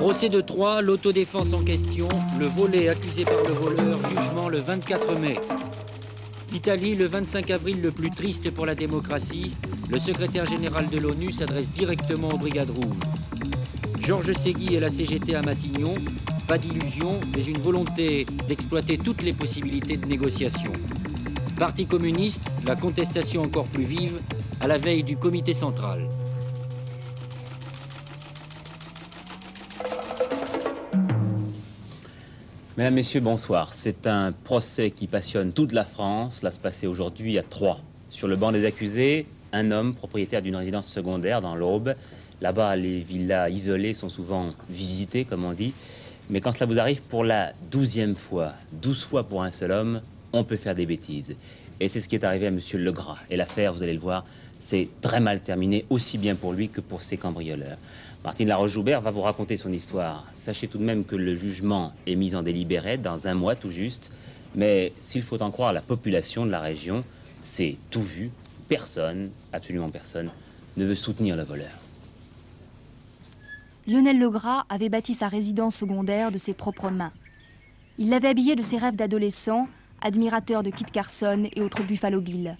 Procès de Troyes, l'autodéfense en question, le volet accusé par le voleur, jugement le 24 mai. L'Italie, le 25 avril, le plus triste pour la démocratie, le secrétaire général de l'ONU s'adresse directement aux Brigades Rouges. Georges Ségui et la CGT à Matignon, pas d'illusion, mais une volonté d'exploiter toutes les possibilités de négociation. Parti communiste, la contestation encore plus vive, à la veille du comité central. Mesdames, Messieurs, bonsoir. C'est un procès qui passionne toute la France. Cela se passait aujourd'hui à Troyes. Sur le banc des accusés, un homme propriétaire d'une résidence secondaire dans l'Aube. Là-bas, les villas isolées sont souvent visitées, comme on dit. Mais quand cela vous arrive pour la 12e fois, 12 fois pour un seul homme, on peut faire des bêtises. Et c'est ce qui est arrivé à Monsieur Legras. Et l'affaire, vous allez le voir, c'est très mal terminé, aussi bien pour lui que pour ses cambrioleurs. Martine Laroche-Joubert va vous raconter son histoire. Sachez tout de même que le jugement est mis en délibéré dans un mois tout juste. Mais s'il faut en croire la population de la région, c'est tout vu. Personne, absolument personne, ne veut soutenir le voleur. Lionel Legras avait bâti sa résidence secondaire de ses propres mains. Il l'avait habillée de ses rêves d'adolescent, admirateur de Kit Carson et autres Buffalo Bill.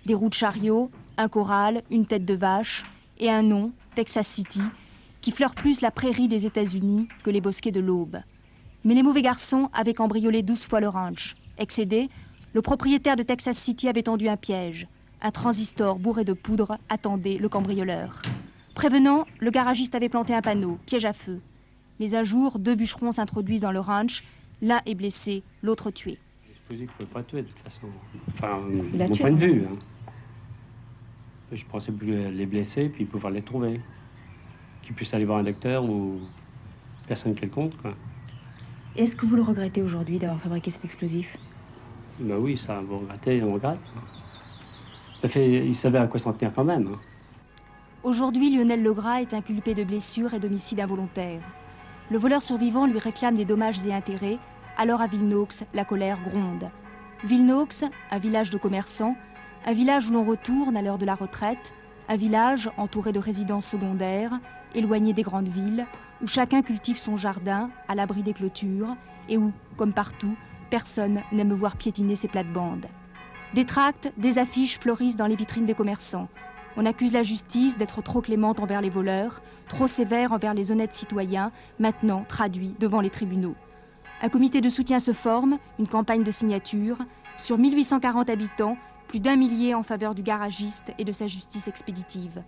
Des roues de chariot, un corral, une tête de vache et un nom, Texas City, qui fleure plus la prairie des États-Unis que les bosquets de l'Aube. Mais les mauvais garçons avaient cambriolé 12 fois le ranch. Excédé, le propriétaire de Texas City avait tendu un piège. Un transistor bourré de poudre attendait le cambrioleur. Prévenant, le garagiste avait planté un panneau, piège à feu. Mais un jour, 2 bûcherons s'introduisent dans le ranch. L'un est blessé, l'autre tué. L'explosif ne peut pas tuer de toute façon. Enfin, mon point de vue. Hein. Je pensais plus les blesser puis pouvoir les trouver. Qu'ils puissent aller voir un docteur ou personne quelconque, quoi. Est-ce que vous le regrettez aujourd'hui d'avoir fabriqué cet explosif? Ben oui, ça, vous regrettez, on regrette. Ça fait, il savait à quoi s'en tenir quand même. Hein. Aujourd'hui, Lionel Legras est inculpé de blessures et d'homicide involontaire. Le voleur survivant lui réclame des dommages et intérêts. Alors à Villenox, la colère gronde. Villenox, un village de commerçants, un village où l'on retourne à l'heure de la retraite, un village entouré de résidences secondaires, éloigné des grandes villes, où chacun cultive son jardin à l'abri des clôtures et où, comme partout, personne n'aime voir piétiner ses plates-bandes. Des tracts, des affiches fleurissent dans les vitrines des commerçants. On accuse la justice d'être trop clémente envers les voleurs, trop sévère envers les honnêtes citoyens, maintenant traduits devant les tribunaux. Un comité de soutien se forme, une campagne de signature. Sur 1840 habitants, plus d'1 millier en faveur du garagiste et de sa justice expéditive.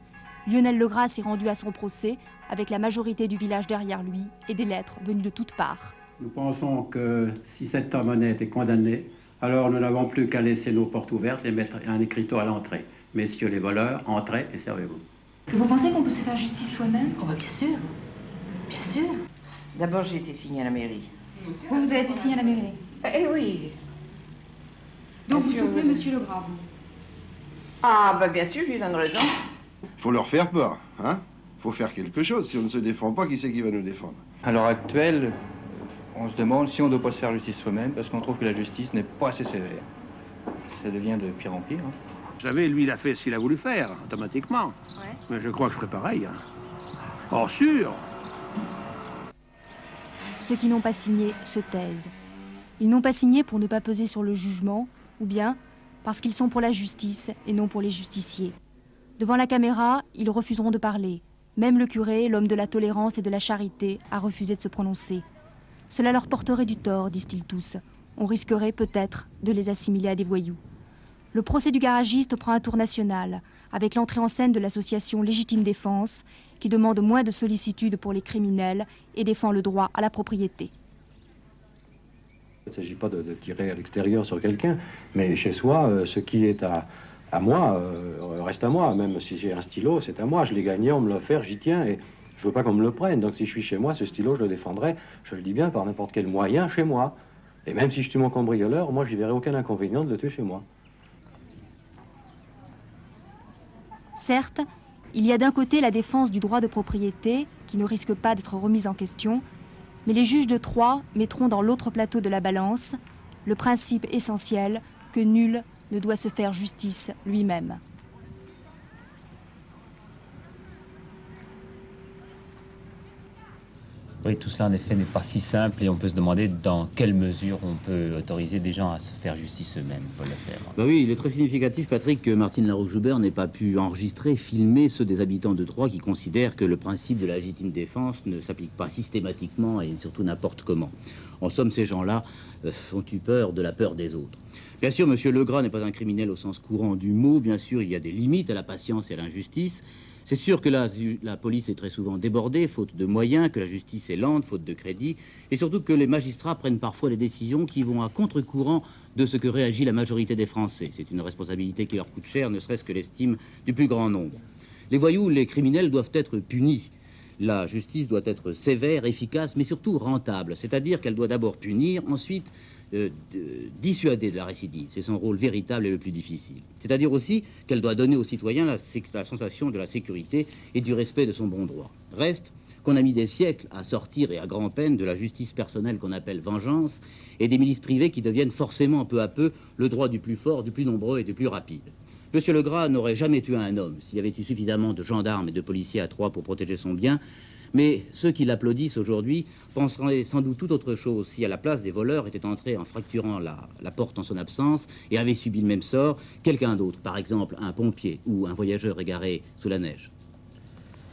Lionel Legras s'est rendu à son procès avec la majorité du village derrière lui et des lettres venues de toutes parts. Nous pensons que si cet homme honnête est condamné, alors nous n'avons plus qu'à laisser nos portes ouvertes et mettre un écriteau à l'entrée. Messieurs les voleurs, entrez et servez-vous. Vous pensez qu'on peut se faire justice soi-même? Oh, bah, bien sûr. Bien sûr. D'abord, j'ai été signée à la mairie. Vous avez été signé à la mairie? Eh oui. Donc Bien vous sûr, soutenez vous- Monsieur Legras, vous? Ah, bah bien sûr, je lui donne raison. Faut leur faire peur, hein. Faut faire quelque chose. Si on ne se défend pas, qui c'est qui va nous défendre? À l'heure actuelle, on se demande si on ne doit pas se faire justice soi-même, parce qu'on trouve que la justice n'est pas assez sévère. Ça devient de pire en pire. Hein. Vous savez, lui, il a fait ce qu'il a voulu faire, automatiquement. Ouais. Mais je crois que je ferai pareil. Hein. Oh, sûr. Ceux qui n'ont pas signé se taisent. Ils n'ont pas signé pour ne pas peser sur le jugement, ou bien parce qu'ils sont pour la justice et non pour les justiciers. Devant la caméra, ils refuseront de parler. Même le curé, l'homme de la tolérance et de la charité, a refusé de se prononcer. Cela leur porterait du tort, disent-ils tous. On risquerait peut-être de les assimiler à des voyous. Le procès du garagiste prend un tour national, avec l'entrée en scène de l'association Légitime Défense, qui demande moins de sollicitude pour les criminels et défend le droit à la propriété. Il ne s'agit pas de tirer à l'extérieur sur quelqu'un, mais chez soi, ce qui est à moi reste à moi. Même si j'ai un stylo, c'est à moi. Je l'ai gagné, on me l'a offert, j'y tiens et je veux pas qu'on me le prenne. Donc si je suis chez moi, ce stylo, je le défendrai, je le dis bien, par n'importe quel moyen chez moi. Et même si je tue mon cambrioleur, moi, j'y verrai aucun inconvénient de le tuer chez moi. Certes, il y a d'un côté la défense du droit de propriété, qui ne risque pas d'être remise en question, mais les juges de Troyes mettront dans l'autre plateau de la balance le principe essentiel que nul ne doit se faire justice lui-même. Oui, tout cela en effet n'est pas si simple et on peut se demander dans quelle mesure on peut autoriser des gens à se faire justice eux-mêmes, Paul Lefebvre. Bah oui, il est très significatif, Patrick, que Martine Laroche-Joubert n'ait pas pu enregistrer, filmer ceux des habitants de Troyes qui considèrent que le principe de la légitime défense ne s'applique pas systématiquement et surtout n'importe comment. En somme, ces gens-là ont eu peur de la peur des autres. Bien sûr, M. Legras n'est pas un criminel au sens courant du mot. Bien sûr, il y a des limites à la patience et à l'injustice. C'est sûr que la police est très souvent débordée, faute de moyens, que la justice est lente, faute de crédit, et surtout que les magistrats prennent parfois des décisions qui vont à contre-courant de ce que réagit la majorité des Français. C'est une responsabilité qui leur coûte cher, ne serait-ce que l'estime du plus grand nombre. Les voyous, les criminels doivent être punis. La justice doit être sévère, efficace, mais surtout rentable. C'est-à-dire qu'elle doit d'abord punir, ensuite dissuader de la récidive. C'est son rôle véritable et le plus difficile. C'est-à-dire aussi qu'elle doit donner aux citoyens la sensation de la sécurité et du respect de son bon droit. Reste qu'on a mis des siècles à sortir et à grand-peine de la justice personnelle qu'on appelle vengeance et des milices privées qui deviennent forcément peu à peu le droit du plus fort, du plus nombreux et du plus rapide. Monsieur Legras n'aurait jamais tué un homme s'il y avait eu suffisamment de gendarmes et de policiers à Troyes pour protéger son bien, mais ceux qui l'applaudissent aujourd'hui penseraient sans doute tout autre chose si à la place des voleurs était entré en fracturant la porte en son absence et avait subi le même sort quelqu'un d'autre, par exemple un pompier ou un voyageur égaré sous la neige.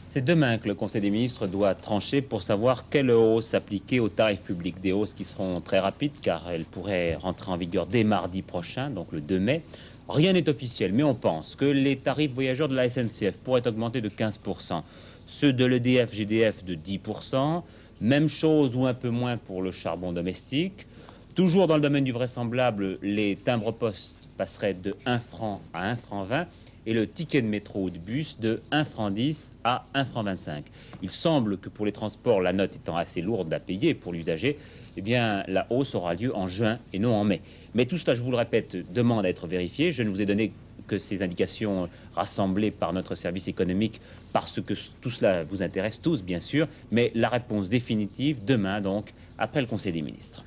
C'est demain que le Conseil des ministres doit trancher pour savoir quelle hausse appliquer aux tarifs publics. Des hausses qui seront très rapides car elles pourraient rentrer en vigueur dès mardi prochain, donc le 2 mai. Rien n'est officiel, mais on pense que les tarifs voyageurs de la SNCF pourraient augmenter de 15%. Ceux de l'EDF, GDF de 10%, même chose ou un peu moins pour le charbon domestique. Toujours dans le domaine du vraisemblable, les timbres-poste passeraient de 1 franc à 1 franc 20 et le ticket de métro ou de bus de 1 franc 10 à 1 franc 25. Il semble que pour les transports, la note étant assez lourde à payer pour l'usager, eh bien la hausse aura lieu en juin et non en mai. Mais tout cela, je vous le répète, demande à être vérifié. Je ne vous ai donné que ces indications rassemblées par notre service économique parce que tout cela vous intéresse tous, bien sûr, mais la réponse définitive demain, donc, après le Conseil des ministres.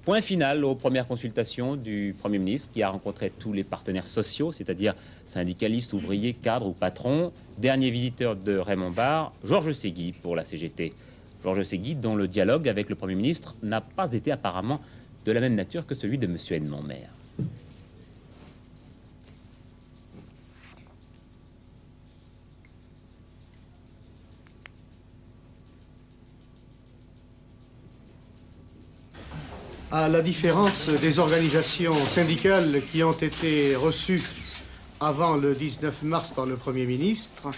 Point final aux premières consultations du Premier ministre qui a rencontré tous les partenaires sociaux, c'est-à-dire syndicalistes, ouvriers, cadres ou patrons. Dernier visiteur de Raymond Barre, Georges Ségui pour la CGT. Georges Ségui, dont le dialogue avec le Premier ministre n'a pas été apparemment de la même nature que celui de M. Edmond-Maire. À la différence des organisations syndicales qui ont été reçues avant le 19 mars par le Premier ministre,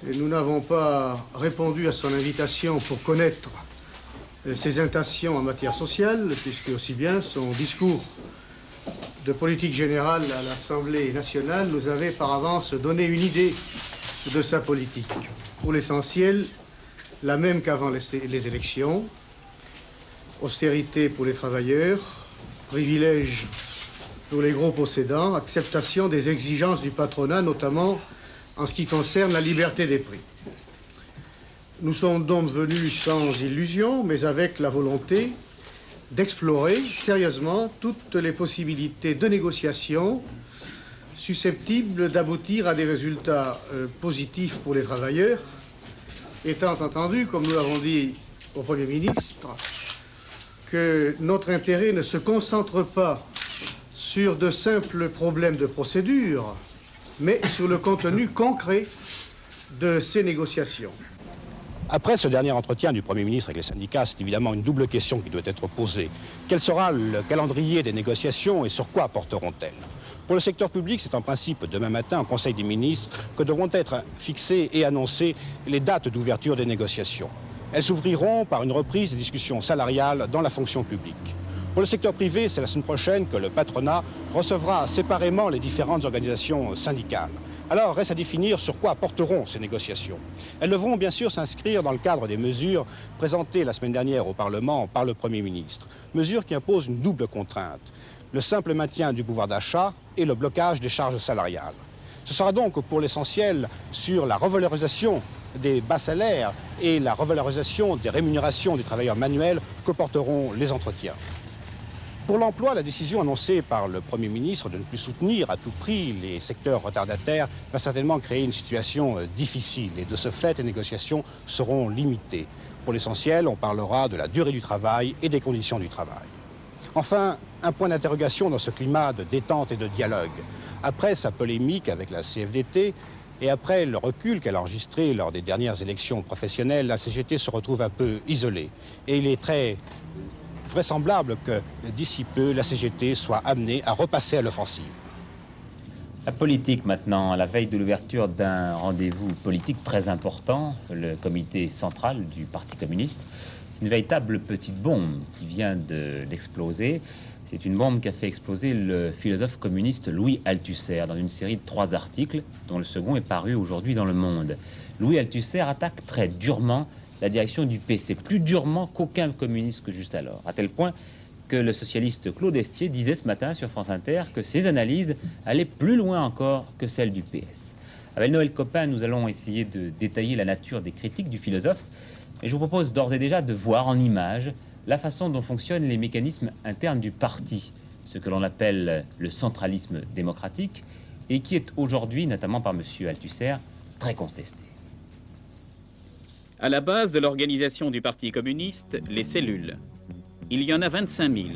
nous n'avons pas répondu à son invitation pour connaître ses intentions en matière sociale, puisque aussi bien son discours de politique générale à l'Assemblée nationale nous avait par avance donné une idée de sa politique. Pour l'essentiel, la même qu'avant les élections. Austérité pour les travailleurs, privilèges pour les gros possédants, acceptation des exigences du patronat, notamment en ce qui concerne la liberté des prix. Nous sommes donc venus sans illusion, mais avec la volonté d'explorer sérieusement toutes les possibilités de négociation susceptibles d'aboutir à des résultats positifs pour les travailleurs, étant entendu, comme nous l'avons dit au Premier ministre, que notre intérêt ne se concentre pas sur de simples problèmes de procédure, mais sur le contenu concret de ces négociations. Après ce dernier entretien du Premier ministre avec les syndicats, c'est évidemment une double question qui doit être posée. Quel sera le calendrier des négociations et sur quoi porteront-elles? Pour le secteur public, c'est en principe demain matin, au Conseil des ministres, que devront être fixées et annoncées les dates d'ouverture des négociations. Elles s'ouvriront par une reprise des discussions salariales dans la fonction publique. Pour le secteur privé, c'est la semaine prochaine que le patronat recevra séparément les différentes organisations syndicales. Alors, reste à définir sur quoi porteront ces négociations. Elles devront bien sûr s'inscrire dans le cadre des mesures présentées la semaine dernière au Parlement par le Premier ministre. Mesures qui imposent une double contrainte, le simple maintien du pouvoir d'achat et le blocage des charges salariales. Ce sera donc pour l'essentiel sur la revalorisation des bas salaires et la revalorisation des rémunérations des travailleurs manuels que porteront les entretiens. Pour l'emploi, la décision annoncée par le Premier ministre de ne plus soutenir à tout prix les secteurs retardataires va certainement créer une situation difficile. Et de ce fait, les négociations seront limitées. Pour l'essentiel, on parlera de la durée du travail et des conditions du travail. Enfin, un point d'interrogation dans ce climat de détente et de dialogue. Après sa polémique avec la CFDT et après le recul qu'elle a enregistré lors des dernières élections professionnelles, la CGT se retrouve un peu isolée. Et il est très vraisemblable que d'ici peu, la CGT soit amenée à repasser à l'offensive. La politique maintenant, à la veille de l'ouverture d'un rendez-vous politique très important, le comité central du Parti communiste. C'est une véritable petite bombe qui vient d'exploser. C'est une bombe qui a fait exploser le philosophe communiste Louis Althusser dans une série de 3 articles, dont le second est paru aujourd'hui dans Le Monde. Louis Althusser attaque très durement la direction du PC, plus durement qu'aucun communiste que juste alors, à tel point que le socialiste Claude Estier disait ce matin sur France Inter que ses analyses allaient plus loin encore que celles du PS. Avec Noël Copin, nous allons essayer de détailler la nature des critiques du philosophe, et je vous propose d'ores et déjà de voir en images la façon dont fonctionnent les mécanismes internes du parti, ce que l'on appelle le centralisme démocratique, et qui est aujourd'hui, notamment par M. Althusser, très contesté. À la base de l'organisation du Parti communiste, les cellules. Il y en a 25 000.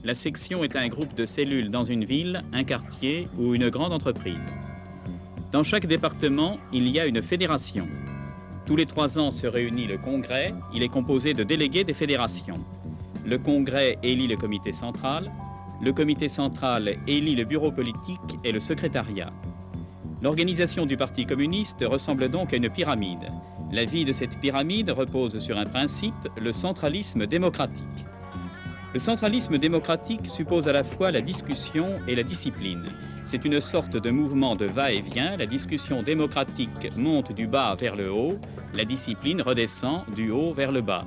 La section est un groupe de cellules dans une ville, un quartier ou une grande entreprise. Dans chaque département, il y a une fédération. Tous les 3 ans se réunit le congrès, il est composé de délégués des fédérations. Le congrès élit le comité central élit le bureau politique et le secrétariat. L'organisation du Parti communiste ressemble donc à une pyramide. La vie de cette pyramide repose sur un principe, le centralisme démocratique. Le centralisme démocratique suppose à la fois la discussion et la discipline. C'est une sorte de mouvement de va-et-vient. La discussion démocratique monte du bas vers le haut, la discipline redescend du haut vers le bas.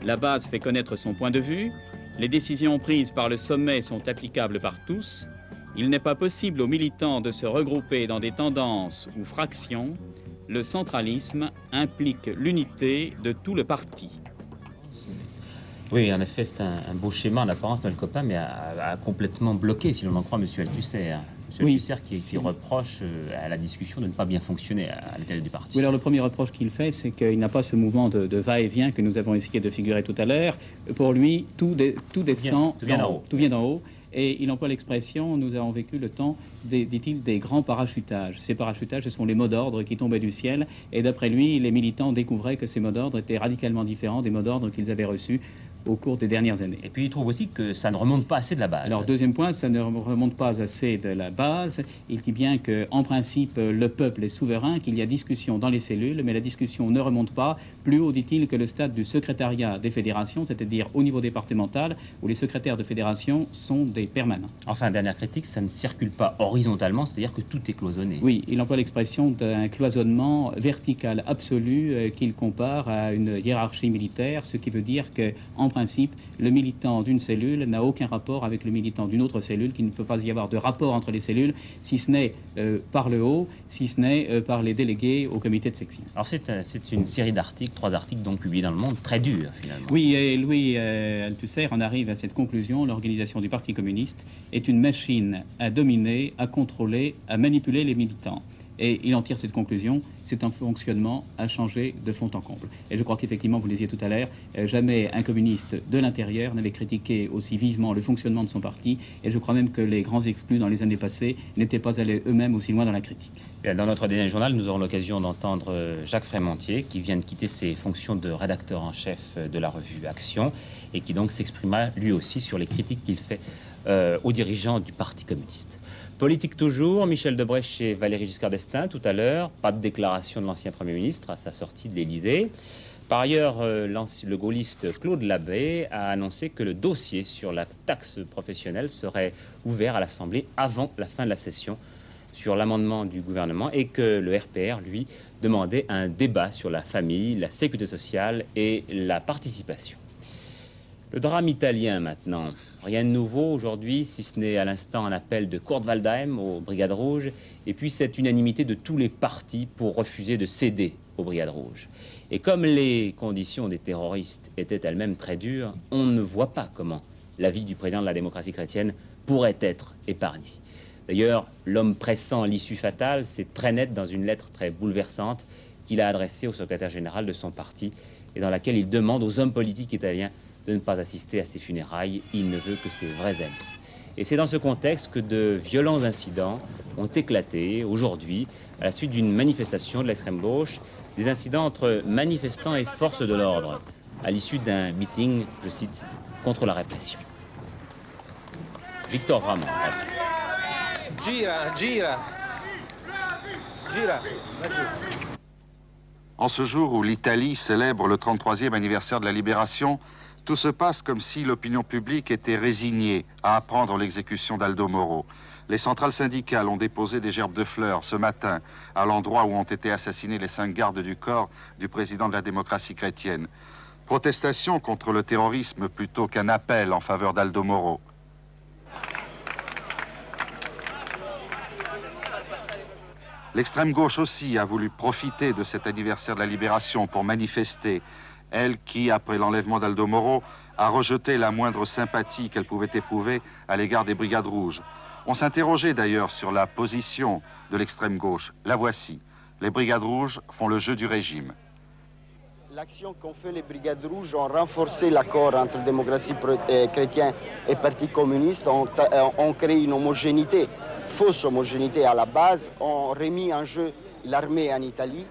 La base fait connaître son point de vue, les décisions prises par le sommet sont applicables par tous. Il n'est pas possible aux militants de se regrouper dans des tendances ou fractions. Le centralisme implique l'unité de tout le parti. Oui, en effet, c'est un beau schéma en apparence, Noël Copin, mais a complètement bloqué, si l'on en croit, M. Althusser. M. Althusser qui reproche à la discussion de ne pas bien fonctionner à l'intérieur du parti. Oui, alors le premier reproche qu'il fait, c'est qu'il n'a pas ce mouvement de va-et-vient que nous avons essayé de figurer tout à l'heure. Pour lui, tout descend, tout vient d'en haut. Et il emploie l'expression, nous avons vécu le temps, dit-il, des grands parachutages. Ces parachutages, ce sont les mots d'ordre qui tombaient du ciel. Et d'après lui, les militants découvraient que ces mots d'ordre étaient radicalement différents des mots d'ordre qu'ils avaient reçus au cours des dernières années. Et puis il trouve aussi que ça ne remonte pas assez de la base. Alors deuxième point, ça ne remonte pas assez de la base. Il dit bien qu'en principe, le peuple est souverain, qu'il y a discussion dans les cellules, mais la discussion ne remonte pas plus haut, dit-il, que le stade du secrétariat des fédérations, c'est-à-dire au niveau départemental, où les secrétaires de fédération sont des permanents. Enfin, dernière critique, ça ne circule pas horizontalement, c'est-à-dire que tout est cloisonné. Oui, il emploie l'expression d'un cloisonnement vertical absolu qu'il compare à une hiérarchie militaire, ce qui veut dire qu'en principe, le militant d'une cellule n'a aucun rapport avec le militant d'une autre cellule, qu'il ne peut pas y avoir de rapport entre les cellules, si ce n'est par le haut, si ce n'est par les délégués au comité de section. Alors c'est une série d'articles, 3 articles donc publiés dans Le Monde, très durs finalement. Oui, et Louis Althusser en arrive à cette conclusion: l'organisation du Parti communiste est une machine à dominer, à contrôler, à manipuler les militants. Et il en tire cette conclusion, c'est un fonctionnement à changer de fond en comble. Et je crois qu'effectivement, vous le disiez tout à l'heure, jamais un communiste de l'intérieur n'avait critiqué aussi vivement le fonctionnement de son parti, et je crois même que les grands exclus dans les années passées n'étaient pas allés eux-mêmes aussi loin dans la critique. Bien, dans notre dernier journal, nous aurons l'occasion d'entendre Jacques Frémentier, qui vient de quitter ses fonctions de rédacteur en chef de la revue Action, et qui donc s'exprima lui aussi sur les critiques qu'il fait aux dirigeants du Parti communiste. Politique toujours, Michel Debrèche et Valéry Giscard d'Estaing tout à l'heure, pas de déclaration de l'ancien Premier ministre à sa sortie de l'Élysée. Par ailleurs, le gaulliste Claude Labbé a annoncé que le dossier sur la taxe professionnelle serait ouvert à l'Assemblée avant la fin de la session sur l'amendement du gouvernement, et que le RPR, lui, demandait un débat sur la famille, la sécurité sociale et la participation. Le drame italien maintenant. Rien de nouveau aujourd'hui, si ce n'est à l'instant un appel de Kurt Waldheim aux Brigades Rouges, et puis cette unanimité de tous les partis pour refuser de céder aux Brigades Rouges. Et comme les conditions des terroristes étaient elles-mêmes très dures, on ne voit pas comment la vie du président de la démocratie chrétienne pourrait être épargnée. D'ailleurs, l'homme pressant l'issue fatale, c'est très net dans une lettre très bouleversante qu'il a adressée au secrétaire général de son parti et dans laquelle il demande aux hommes politiques italiens de ne pas assister à ses funérailles. Il ne veut que ses vrais êtres. Et c'est dans ce contexte que de violents incidents ont éclaté aujourd'hui à la suite d'une manifestation de l'extrême gauche, des incidents entre manifestants et forces de l'ordre, à l'issue d'un meeting, je cite, contre la répression. Victor Ramon. Gira, gira, gira. En ce jour où l'Italie célèbre le 33e anniversaire de la Libération, tout se passe comme si l'opinion publique était résignée à apprendre l'exécution d'Aldo Moro. Les centrales syndicales ont déposé des gerbes de fleurs ce matin à l'endroit où ont été assassinés les 5 gardes du corps du président de la démocratie chrétienne. Protestation contre le terrorisme plutôt qu'un appel en faveur d'Aldo Moro. L'extrême gauche aussi a voulu profiter de cet anniversaire de la Libération pour manifester, elle qui, après l'enlèvement d'Aldo Moro, a rejeté la moindre sympathie qu'elle pouvait éprouver à l'égard des Brigades Rouges. On s'interrogeait d'ailleurs sur la position de l'extrême gauche. La voici. Les Brigades Rouges font le jeu du régime. L'action qu'ont fait les Brigades Rouges ont renforcé l'accord entre démocratie chrétienne et Parti communiste, ont créé une homogénéité, fausse homogénéité à la base, ont remis en jeu l'armée en Italie.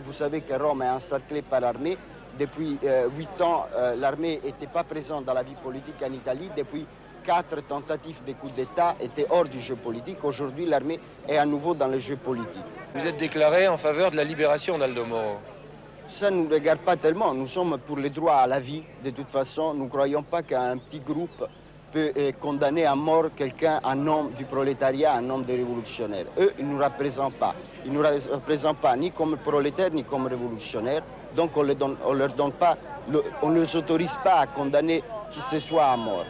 Vous savez que Rome est encerclée par l'armée. Depuis 8 ans, l'armée n'était pas présente dans la vie politique en Italie. Depuis 4 tentatives de coup d'État étaient hors du jeu politique. Aujourd'hui, l'armée est à nouveau dans le jeu politique. Vous êtes déclaré en faveur de la libération d'Aldo Moro? Ça ne nous regarde pas tellement. Nous sommes pour le droit à la vie. De toute façon, nous ne croyons pas qu'un petit groupe peut condamner à mort quelqu'un en nom du prolétariat, en nom des révolutionnaires. Eux, ils ne nous représentent pas. Ils ne nous représentent pas ni comme prolétaires, ni comme révolutionnaires. Donc on ne les autorise pas à condamner qui ce soit à mort.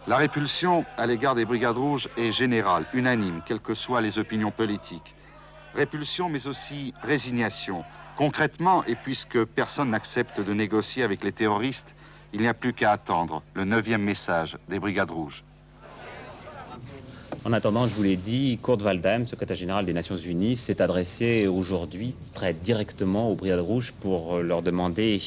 La répulsion à l'égard des Brigades Rouges est générale, unanime, quelles que soient les opinions politiques. Répulsion, mais aussi résignation. Concrètement, et puisque personne n'accepte de négocier avec les terroristes, il n'y a plus qu'à attendre le 9e message des Brigades Rouges. En attendant, je vous l'ai dit, Kurt Waldheim, secrétaire général des Nations Unies, s'est adressé aujourd'hui très directement aux Brigades Rouges pour leur demander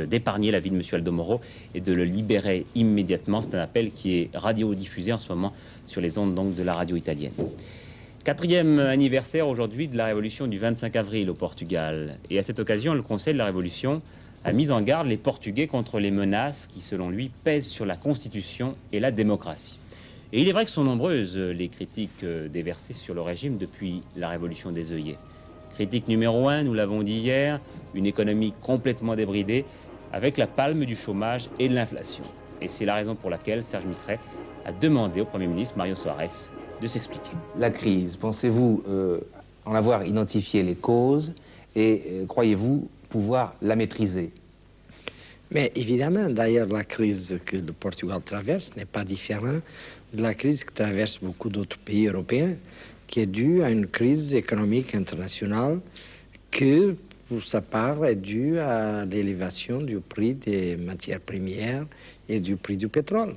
d'épargner la vie de M. Aldo Moro et de le libérer immédiatement. C'est un appel qui est radiodiffusé en ce moment sur les ondes donc, de la radio italienne. 4e anniversaire aujourd'hui de la révolution du 25 avril au Portugal. Et à cette occasion, le Conseil de la Révolution a mis en garde les Portugais contre les menaces qui, selon lui, pèsent sur la Constitution et la démocratie. Et il est vrai que sont nombreuses les critiques déversées sur le régime depuis la révolution des œillets. Critique numéro 1, nous l'avons dit hier, une économie complètement débridée avec la palme du chômage et de l'inflation. Et c'est la raison pour laquelle Serge Mistret a demandé au Premier ministre Mário Soares de s'expliquer. La crise, pensez-vous en avoir identifié les causes et croyez-vous pouvoir la maîtriser? Mais évidemment, d'ailleurs, la crise que le Portugal traverse n'est pas différente de la crise que traversent beaucoup d'autres pays européens, qui est due à une crise économique internationale qui, pour sa part, est due à l'élévation du prix des matières premières et du prix du pétrole.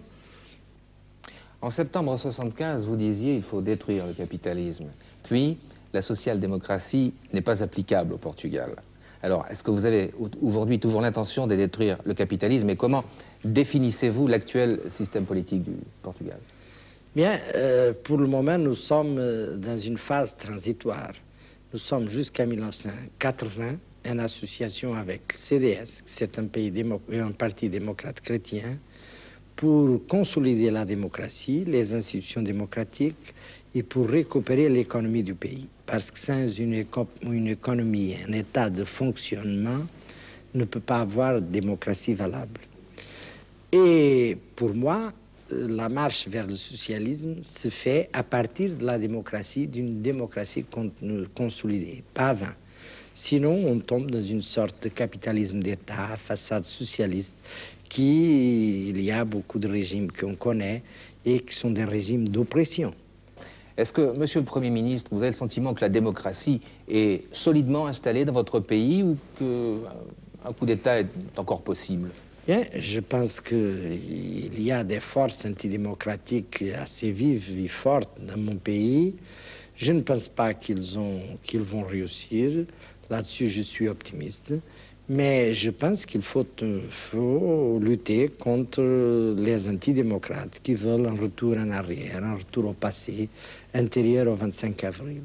En septembre 1975, vous disiez qu'il faut détruire le capitalisme. Puis, la social-démocratie n'est pas applicable au Portugal. Alors, est-ce que vous avez aujourd'hui toujours l'intention de détruire le capitalisme et comment définissez-vous l'actuel système politique du Portugal? Bien, pour le moment, nous sommes dans une phase transitoire. Nous sommes jusqu'à 1980 en association avec CDS, c'est un parti démocrate chrétien, pour consolider la démocratie, les institutions démocratiques et pour récupérer l'économie du pays. Parce que sans une économie, un état de fonctionnement, ne peut pas avoir de démocratie valable. Et pour moi, la marche vers le socialisme se fait à partir de la démocratie, d'une démocratie consolidée, pas avant. Sinon, on tombe dans une sorte de capitalisme d'État, façade socialiste, il y a beaucoup de régimes qu'on connaît et qui sont des régimes d'oppression. Est-ce que, Monsieur le Premier ministre, vous avez le sentiment que la démocratie est solidement installée dans votre pays ou qu'un coup d'État est encore possible? Bien, je pense qu'il y a des forces antidémocratiques assez vives et fortes dans mon pays. Je ne pense pas qu'ils vont réussir. Là-dessus, je suis optimiste. Mais je pense qu'il faut lutter contre les antidémocrates qui veulent un retour en arrière, un retour au passé, antérieur au 25 avril.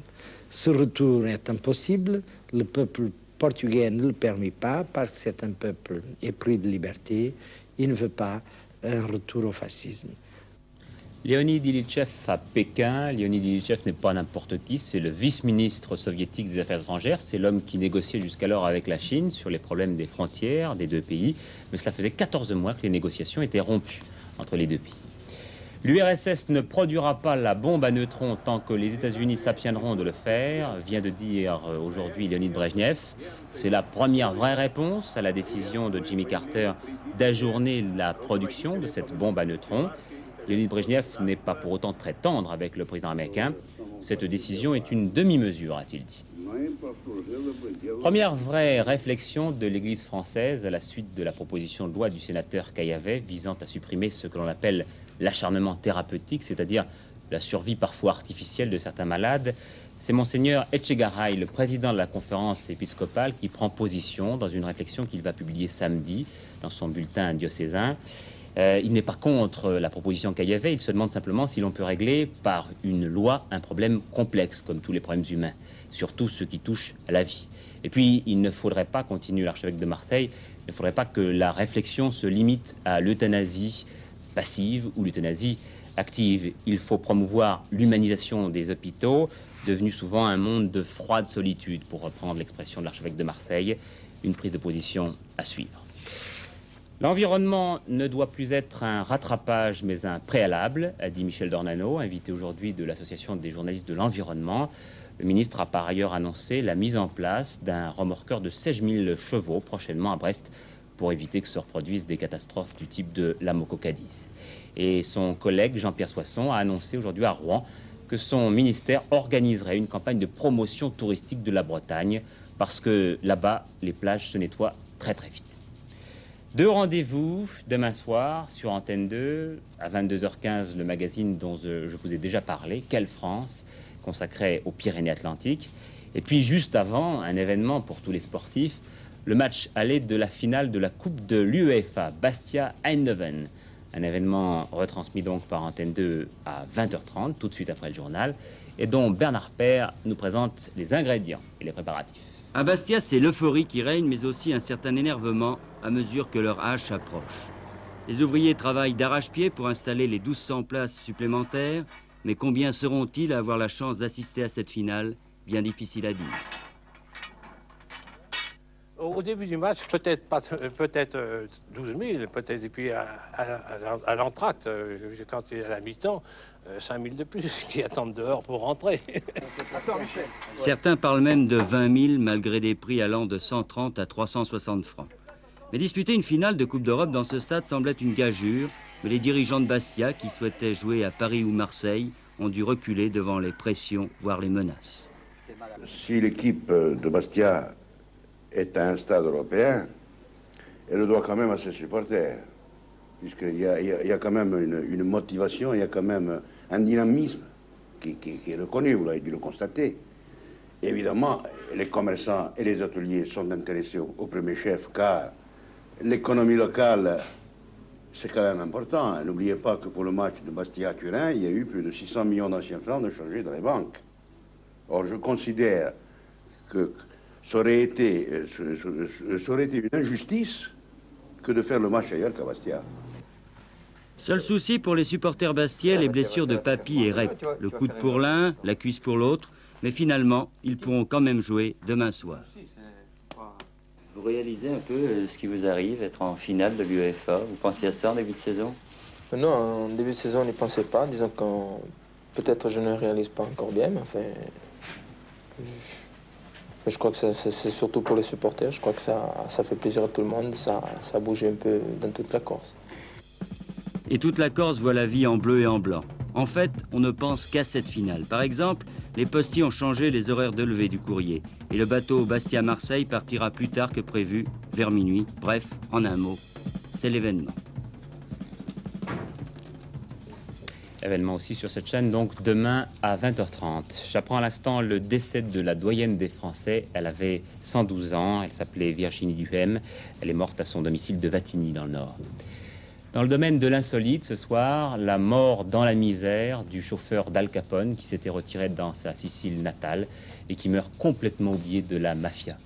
Ce retour est impossible. Le peuple portugais ne le permet pas parce que c'est un peuple épris de liberté. Il ne veut pas un retour au fascisme. Leonid Ilitchev à Pékin. Leonid Ilitchev n'est pas n'importe qui, c'est le vice-ministre soviétique des Affaires étrangères. C'est l'homme qui négociait jusqu'alors avec la Chine sur les problèmes des frontières des deux pays. Mais cela faisait 14 mois que les négociations étaient rompues entre les deux pays. L'URSS ne produira pas la bombe à neutrons tant que les États-Unis s'abstiendront de le faire, vient de dire aujourd'hui Leonid Brejnev. C'est la première vraie réponse à la décision de Jimmy Carter d'ajourner la production de cette bombe à neutrons. Leonid Brejnev n'est pas pour autant très tendre avec le président américain. Cette décision est une demi-mesure, a-t-il dit. Première vraie réflexion de l'Église française à la suite de la proposition de loi du sénateur Caillavet visant à supprimer ce que l'on appelle l'acharnement thérapeutique, c'est-à-dire la survie parfois artificielle de certains malades. C'est Monseigneur Etchegaray, le président de la conférence épiscopale, qui prend position dans une réflexion qu'il va publier samedi dans son bulletin diocésain. Il n'est pas contre la proposition Caillavet, il se demande simplement si l'on peut régler par une loi un problème complexe, comme tous les problèmes humains, surtout ceux qui touchent à la vie. Et puis, il ne faudrait pas, continue l'archevêque de Marseille, il ne faudrait pas que la réflexion se limite à l'euthanasie passive ou l'euthanasie active. Il faut promouvoir l'humanisation des hôpitaux, devenu souvent un monde de froide solitude, pour reprendre l'expression de l'archevêque de Marseille, une prise de position à suivre. L'environnement ne doit plus être un rattrapage, mais un préalable, a dit Michel Dornano, invité aujourd'hui de l'Association des journalistes de l'environnement. Le ministre a par ailleurs annoncé la mise en place d'un remorqueur de 16 000 chevaux prochainement à Brest pour éviter que se reproduisent des catastrophes du type de l'Amoco Cadiz. Et son collègue Jean-Pierre Soisson a annoncé aujourd'hui à Rouen que son ministère organiserait une campagne de promotion touristique de la Bretagne parce que là-bas, les plages se nettoient très très vite. Deux rendez-vous demain soir sur Antenne 2, à 22h15, le magazine dont je vous ai déjà parlé, Quelle France, consacré aux Pyrénées-Atlantiques. Et puis juste avant, un événement pour tous les sportifs, le match aller de la finale de la Coupe de l'UEFA, Bastia-Eindhoven. Un événement retransmis donc par Antenne 2 à 20h30, tout de suite après le journal, et dont Bernard Père nous présente les ingrédients et les préparatifs. À Bastia, c'est l'euphorie qui règne, mais aussi un certain énervement à mesure que leur hache approche. Les ouvriers travaillent d'arrache-pied pour installer les 1200 places supplémentaires, mais combien seront-ils à avoir la chance d'assister à cette finale? Bien difficile à dire. Au début du match, peut-être 12 000, peut-être, et puis à l'entracte, quand il est à la mi-temps, 5 000 de plus qui attendent dehors pour rentrer. Certains parlent même de 20 000 malgré des prix allant de 130 à 360 francs. Mais disputer une finale de Coupe d'Europe dans ce stade semblait une gageure, mais les dirigeants de Bastia, qui souhaitaient jouer à Paris ou Marseille, ont dû reculer devant les pressions, voire les menaces. Si l'équipe de Bastia est à un stade européen, elle le doit quand même à ses supporters, puisqu'il y a quand même une motivation, il y a quand même un dynamisme qui est reconnu, vous l'avez dû le constater. Et évidemment, les commerçants et les hôteliers sont intéressés au premier chef, car l'économie locale, c'est quand même important. N'oubliez pas que pour le match de Bastia-Turin, il y a eu plus de 600 millions d'anciens francs de changés dans les banques. Or, je considère que ça aurait été une injustice que de faire le match ailleurs qu'à Bastia. Seul souci pour les supporters bastiais, les blessures de Papy et Rep. Le coude pour l'un, la cuisse pour l'autre, mais finalement, ils pourront quand même jouer demain soir. Vous réalisez un peu ce qui vous arrive, être en finale de l'UEFA? Vous pensiez à ça en début de saison? Non, en début de saison, on n'y pensait pas. Disons que peut-être je ne réalise pas encore bien, mais enfin... Je crois que c'est surtout pour les supporters. Je crois que ça fait plaisir à tout le monde. Ça a bougé un peu dans toute la Corse. Et toute la Corse voit la vie en bleu et en blanc. En fait, on ne pense qu'à cette finale. Par exemple, les postiers ont changé les horaires de levée du courrier. Et le bateau Bastia-Marseille partira plus tard que prévu, vers minuit. Bref, en un mot, c'est l'événement. Événement aussi sur cette chaîne, donc demain à 20h30. J'apprends à l'instant le décès de la doyenne des Français. Elle avait 112 ans, elle s'appelait Virginie Duhem. Elle est morte à son domicile de Wattignies dans le Nord. Dans le domaine de l'insolite, ce soir, la mort dans la misère du chauffeur d'Al Capone qui s'était retiré dans sa Sicile natale et qui meurt complètement oublié de la mafia.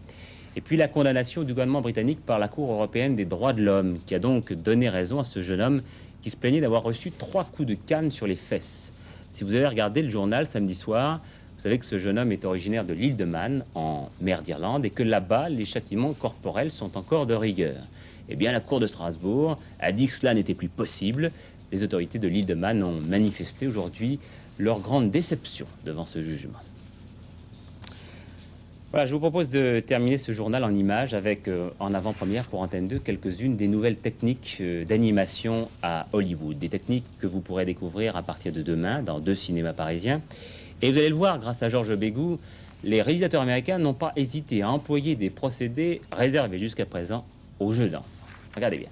Et puis la condamnation du gouvernement britannique par la Cour européenne des droits de l'homme, qui a donc donné raison à ce jeune homme qui se plaignait d'avoir reçu 3 coups de canne sur les fesses. Si vous avez regardé le journal samedi soir, vous savez que ce jeune homme est originaire de l'île de Man, en mer d'Irlande, et que là-bas, les châtiments corporels sont encore de rigueur. Eh bien, la Cour de Strasbourg a dit que cela n'était plus possible. Les autorités de l'île de Man ont manifesté aujourd'hui leur grande déception devant ce jugement. Voilà, je vous propose de terminer ce journal en images avec, en avant-première pour Antenne 2, quelques-unes des nouvelles techniques d'animation à Hollywood. Des techniques que vous pourrez découvrir à partir de demain dans 2 cinémas parisiens. Et vous allez le voir, grâce à Georges Bégou, les réalisateurs américains n'ont pas hésité à employer des procédés réservés jusqu'à présent aux jeux d'enfants. Regardez bien.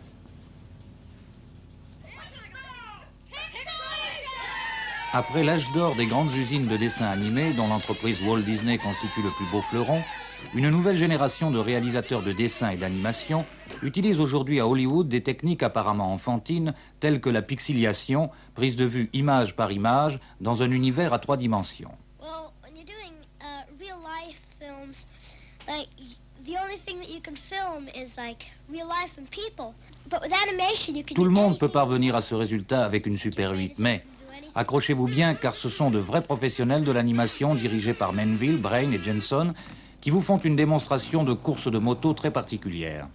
Après l'âge d'or des grandes usines de dessins animés, dont l'entreprise Walt Disney constitue le plus beau fleuron, une nouvelle génération de réalisateurs de dessins et d'animation utilise aujourd'hui à Hollywood des techniques apparemment enfantines, telles que la pixelisation, prise de vue image par image, dans un univers à 3 dimensions. Tout le monde peut parvenir à ce résultat avec une Super 8, mais accrochez-vous bien car ce sont de vrais professionnels de l'animation dirigés par Menville, Brain et Jensen qui vous font une démonstration de course de moto très particulière.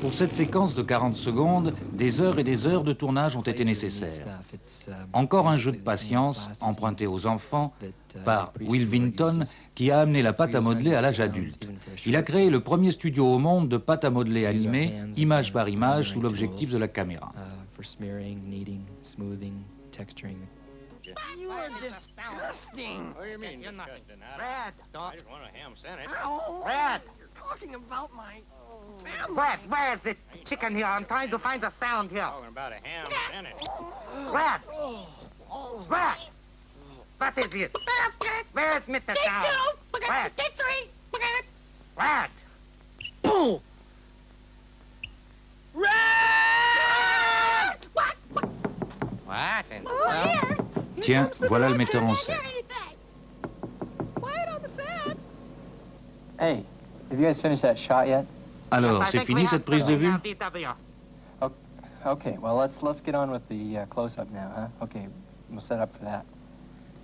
Pour cette séquence de 40 secondes, des heures et des heures de tournage ont été nécessaires. Encore un jeu de patience emprunté aux enfants par Will Vinton qui a amené la pâte à modeler à l'âge adulte. Il a créé le premier studio au monde de pâte à modeler animée, image par image, sous l'objectif de la caméra. You are disgusting. What do you mean, disgusting? Brad, I just want a ham sandwich. Brad! You're talking about my family. Brad, where's the chicken here? I'm trying to find the sound here. Talking about a ham sandwich. Brad! Brad! What is this? Where's Mr. Sound? Brad! Brad! Boom! Red! What? What? Tiens, voilà le metteur en scène. Hey, have you guys finished that shot yet? Alors, c'est fini cette prise de vue? Okay, well let's get on with the close-up now, huh? Okay, we'll set up for that.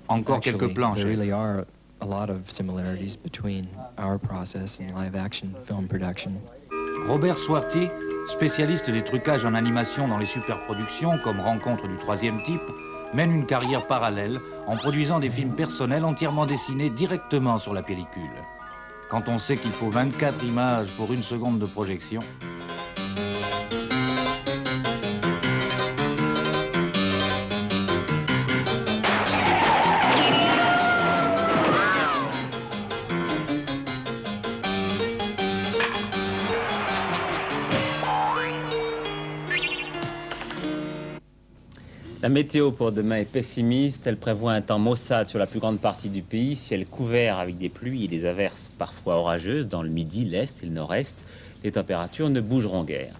Encore quelques planches. There really are a lot of similarities between our process and live-action film production. Robert Swarty, spécialiste des trucages en animation dans les superproductions comme Rencontre du troisième type, mène une carrière parallèle en produisant des films personnels entièrement dessinés directement sur la pellicule. Quand on sait qu'il faut 24 images pour 1 seconde de projection... La météo pour demain est pessimiste. Elle prévoit un temps maussade sur la plus grande partie du pays, ciel couvert avec des pluies et des averses parfois orageuses dans le midi, l'est et le nord-est. Les températures ne bougeront guère.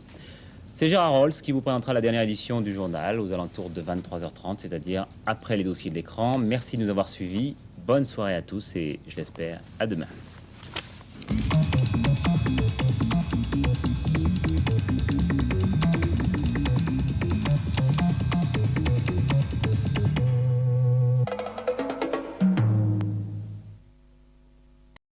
C'est Gérard Rolls qui vous présentera la dernière édition du journal aux alentours de 23h30, c'est-à-dire après les dossiers de l'écran. Merci de nous avoir suivis. Bonne soirée à tous et je l'espère à demain.